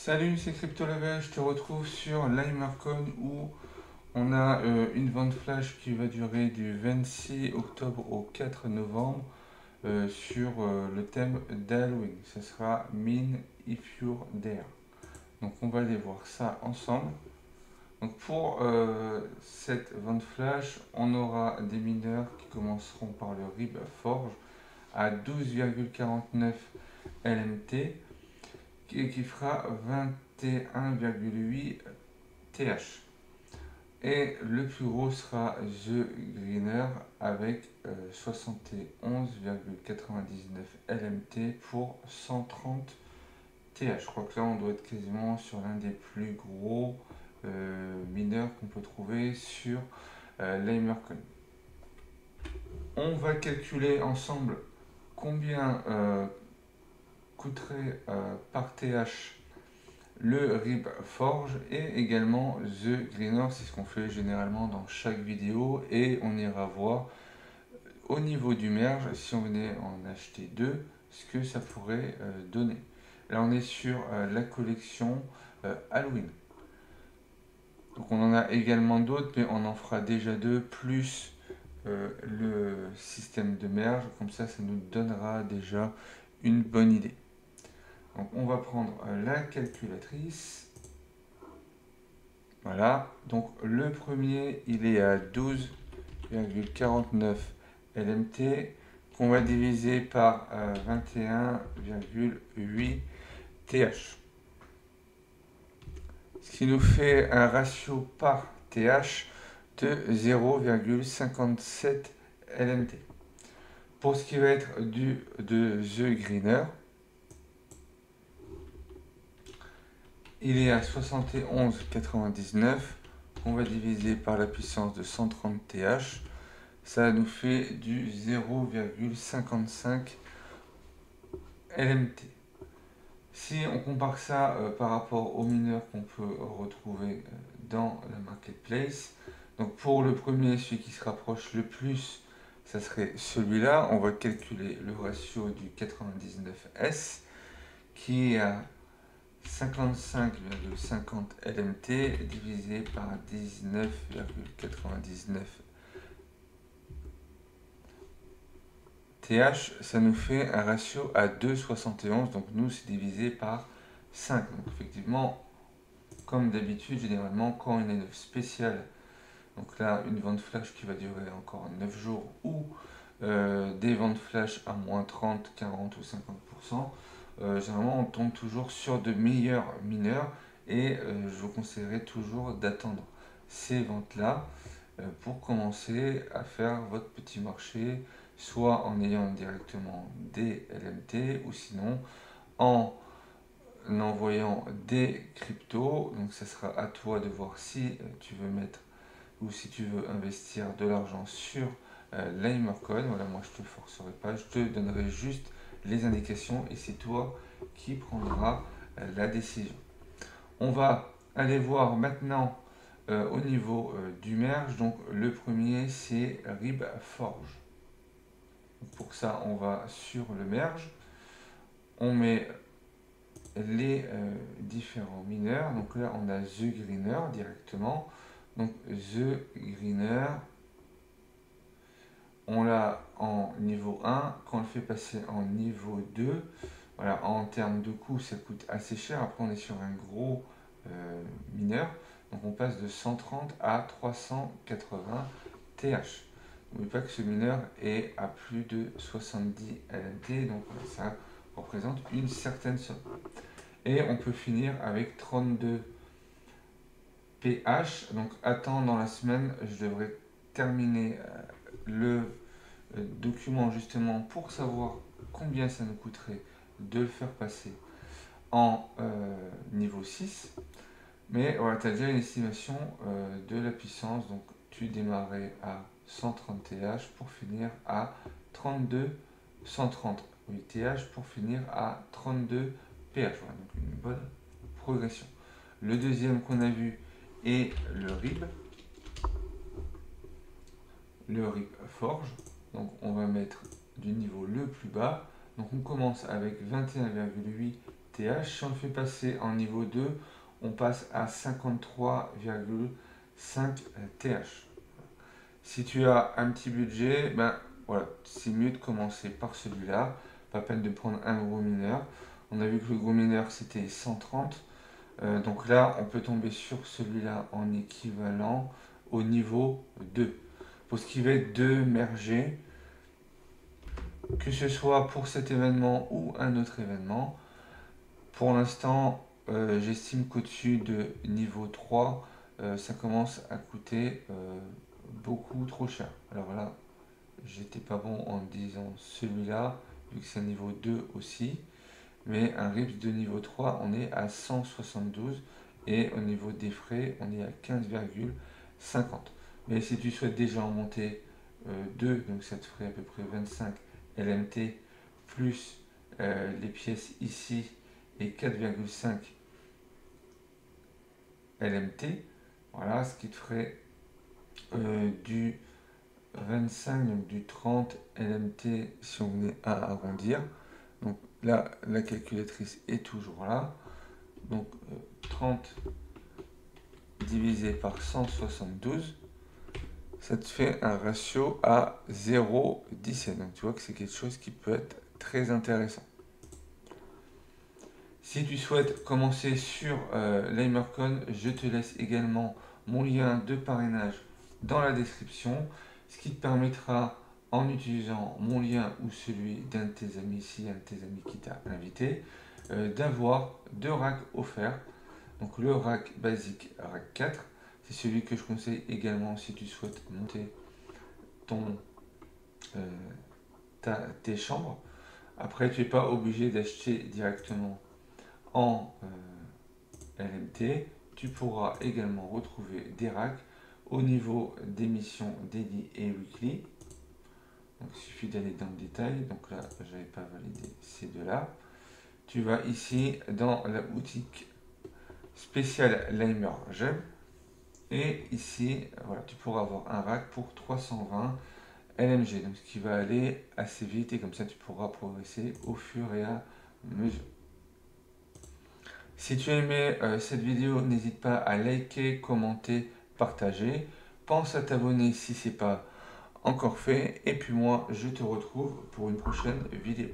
Salut, c'est CryptoLevel, je te retrouve sur LimeArcon où on a une vente flash qui va durer du 26 octobre au 4 novembre sur le thème d'Halloween. Ce sera Mine If You're There. Donc on va aller voir ça ensemble. Donc pour cette vente flash, on aura des mineurs qui commenceront par le RIB Forge à 12,49 LMT qui fera 21,8 TH. Et le plus gros sera The Greener avec 71,99 LMT pour 130 TH. Je crois que là on doit être quasiment sur l'un des plus gros mineurs qu'on peut trouver sur Limercoin. On va calculer ensemble combien coûterait par TH le RIB Forge et également The Greener, c'est ce qu'on fait généralement dans chaque vidéo, et on ira voir au niveau du merge, si on venait en acheter deux, ce que ça pourrait donner. Là on est sur la collection Halloween. Donc on en a également d'autres, mais on en fera déjà deux, plus le système de merge, comme ça nous donnera déjà une bonne idée. Donc on va prendre la calculatrice. Voilà, donc le premier il est à 12,49 LMT qu'on va diviser par 21,8 TH. Ce qui nous fait un ratio par TH de 0,57 LMT. Pour ce qui va être de The Greener, il est à 71,99. On va diviser par la puissance de 130 TH. Ça nous fait du 0,55 LMT. Si on compare ça par rapport aux mineurs qu'on peut retrouver dans la marketplace, donc pour le premier, celui qui se rapproche le plus, ça serait celui-là. On va calculer le ratio du 99S qui est à 55,50 LMT divisé par 19,99 TH, ça nous fait un ratio à 2,71, donc nous c'est divisé par 5. Donc effectivement, comme d'habitude, généralement quand il y a une spéciale, donc là une vente flash qui va durer encore 9 jours, ou des ventes flash à moins 30, 40 ou 50%, généralement on tombe toujours sur de meilleurs mineurs, et je vous conseillerais toujours d'attendre ces ventes là pour commencer à faire votre petit marché, soit en ayant directement des LMT ou sinon en envoyant des cryptos. Donc ça sera à toi de voir si tu veux mettre ou si tu veux investir de l'argent sur Limercoin. Voilà, moi je te forcerai pas, je te donnerai juste les indications et c'est toi qui prendras la décision. On va aller voir maintenant au niveau du merge. Donc le premier c'est RIB Forge. Pour ça on va sur le merge, on met les différents mineurs. Donc là on a The Greener directement. Donc The Greener, on l'a en niveau 1, quand on le fait passer en niveau 2, voilà, en termes de coût ça coûte assez cher. Après on est sur un gros mineur, donc on passe de 130 à 380 TH. N'oubliez pas que ce mineur est à plus de 70 LNT, donc ça représente une certaine somme. Et on peut finir avec 32 PH, donc attends, dans la semaine je devrais terminer le document justement pour savoir combien ça nous coûterait de le faire passer en niveau 6. Mais voilà, tu as déjà une estimation de la puissance, donc tu démarrais à 130 TH pour finir à 32, 130 TH pour finir à 32 PH. Voilà, donc une bonne progression. Le deuxième qu'on a vu est le RIB Forge. Donc on va mettre du niveau le plus bas. Donc on commence avec 21,8 TH. Si on le fait passer en niveau 2, on passe à 53,5 TH. Si tu as un petit budget, ben voilà, c'est mieux de commencer par celui-là. Pas peine de prendre un gros mineur. On a vu que le gros mineur c'était 130. Donc là, on peut tomber sur celui-là en équivalent au niveau 2. Pour ce qui va être de merger, que ce soit pour cet événement ou un autre événement, pour l'instant, j'estime qu'au-dessus de niveau 3, ça commence à coûter beaucoup trop cher. Alors là, j'étais pas bon en disant celui-là, vu que c'est un niveau 2 aussi. Mais un RIPS de niveau 3, on est à 172. Et au niveau des frais, on est à 15,50. Mais si tu souhaites déjà en monter 2, donc ça te ferait à peu près 25 LMT, plus les pièces ici, et 4,5 LMT. Voilà, ce qui te ferait du 25, donc du 30 LMT si on venait à arrondir. Donc là, la calculatrice est toujours là. Donc 30 divisé par 172, ça te fait un ratio à 0,17. Donc tu vois que c'est quelque chose qui peut être très intéressant. Si tu souhaites commencer sur l'Imercon, je te laisse également mon lien de parrainage dans la description, ce qui te permettra, en utilisant mon lien ou celui d'un de tes amis, si un de tes amis qui t'a invité, d'avoir 2 racks offerts. Donc le rack basique, rack 4, c'est celui que je conseille également si tu souhaites monter tes chambres. Après, tu n'es pas obligé d'acheter directement en LMT. Tu pourras également retrouver des racks au niveau des missions daily et weekly. Donc il suffit d'aller dans le détail. Donc là, je n'avais pas validé ces deux-là. Tu vas ici dans la boutique spéciale Limer Gem. Et ici, voilà, tu pourras avoir un rack pour 320 LMG. Donc ce qui va aller assez vite et comme ça tu pourras progresser au fur et à mesure. Si tu as aimé cette vidéo, n'hésite pas à liker, commenter, partager. Pense à t'abonner si ce n'est pas encore fait. Et puis moi, je te retrouve pour une prochaine vidéo.